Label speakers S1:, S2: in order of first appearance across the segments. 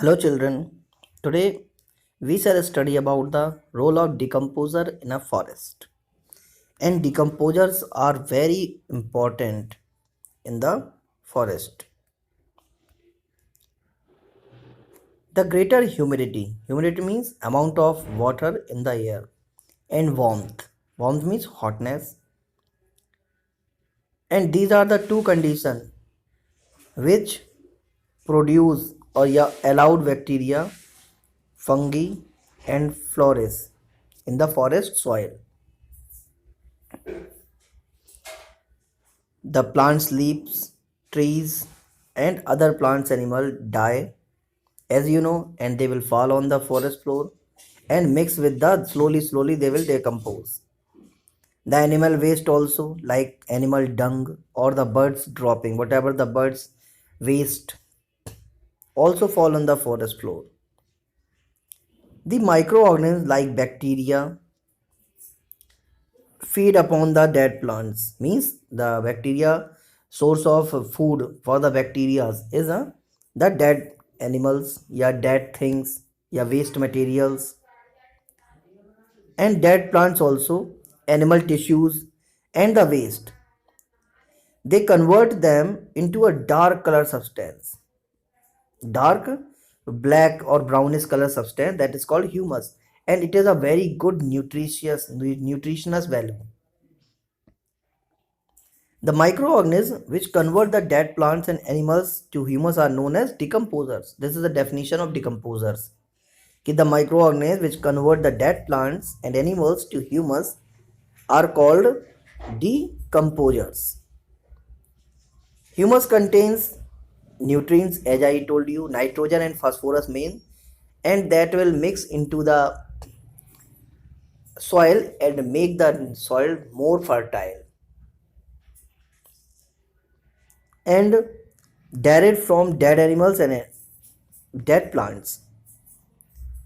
S1: Hello children. Today we shall study about the role of decomposer in a forest. And decomposers are very important in the forest. The greater humidity. Humidity means amount of water in the air. And warmth. Warmth means hotness. And these are the two conditions which produce or allowed bacteria, fungi and flourish in the forest soil. The plants leaves, trees and other plants animal die as you know, and they will fall on the forest floor and mix with the slowly they will decompose. The animal waste also, like animal dung or the birds dropping, whatever the birds waste, also fall on the forest floor. The microorganisms like bacteria feed upon the dead plants, means the bacteria source of food for the bacteria is the dead animals, yeah, dead things, yeah, waste materials and dead plants also, animal tissues and the waste. They convert them into a dark color substance, dark black or brownish color substance, that is called humus, and it is a very good nutritious value. The microorganisms which convert the dead plants and animals to humus are known as decomposers. This is the definition of decomposers. The microorganisms which convert the dead plants and animals to humus are called decomposers. Humus contains nutrients, as I told you, nitrogen and phosphorus main, and that will mix into the soil and make the soil more fertile. And derived from dead animals and dead plants.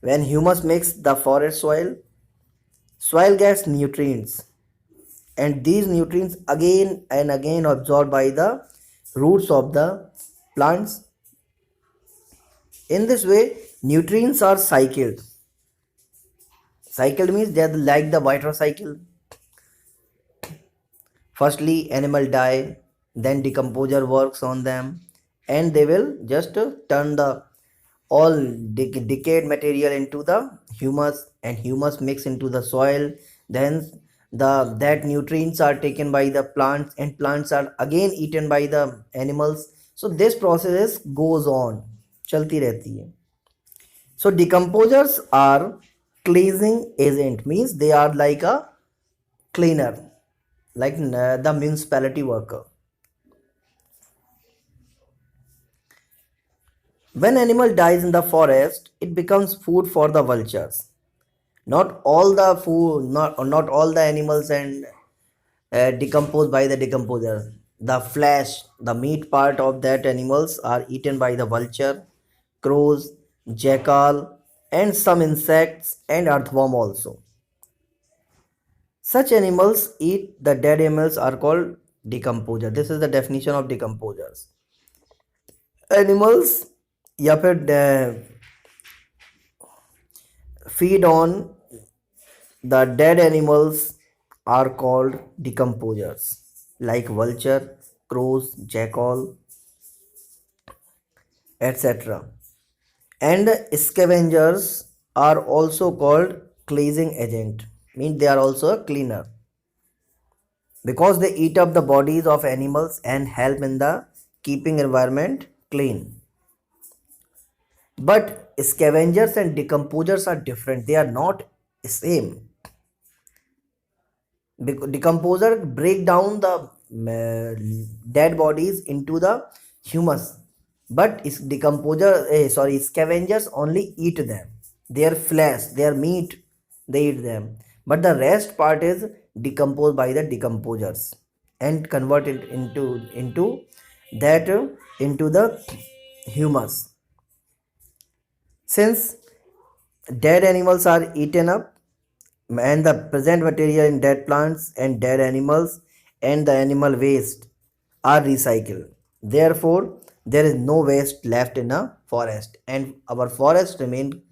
S1: When humus makes the forest soil gets nutrients, and these nutrients again and again absorbed by the roots of the plants. In this way, nutrients are cycled. Cycled means they are like the vital cycle. Firstly, animal die, then decomposer works on them, and they will just turn the all decayed material into the humus, and humus mix into the soil. Then that nutrients are taken by the plants, and plants are again eaten by the animals. So this process goes on, चलती रहती है. So decomposers are cleansing agent, means they are like a cleaner, like the municipality worker. When animal dies in the forest, it becomes food for the vultures. Not all the food, not all the animals and decomposed by the decomposer. The flesh, the meat part of that animals are eaten by the vulture, crows, jackal, and some insects and earthworm also. Such animals eat the dead animals are called decomposer. This is the definition of decomposers. Animals या फिर feed on the dead animals are called decomposers, like vulture, crows, jackal, etc. And scavengers are also called cleansing agent, means they are also a cleaner because they eat up the bodies of animals and help in the keeping environment clean. But scavengers and decomposers are different, they are not same. Decomposer break down the dead bodies into the humus, but scavengers only eat them, their flesh, their meat, they eat them, but the rest part is decomposed by the decomposers and convert it into that into the humus. Since dead animals are eaten up, and the present material in dead plants and dead animals and the animal waste are recycled. Therefore, there is no waste left in a forest, and our forest remain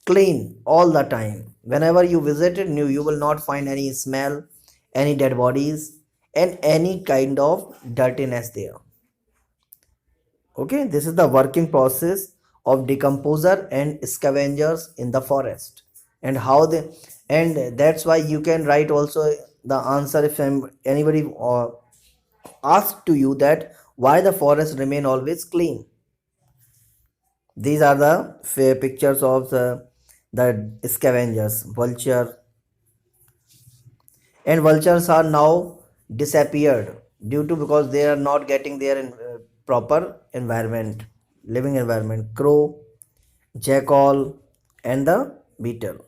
S1: clean all the time. Whenever you visit it, you will not find any smell, any dead bodies, and any kind of dirtiness there. Okay, this is the working process of decomposer and scavengers in the forest, and how they, and that's why you can write also the answer if anybody asks to you that why the forest remain always clean. These are the pictures of the scavengers, vulture, and vultures are now disappeared due to because they are not getting their proper environment, living environment. Crow, jackal, and the beetle.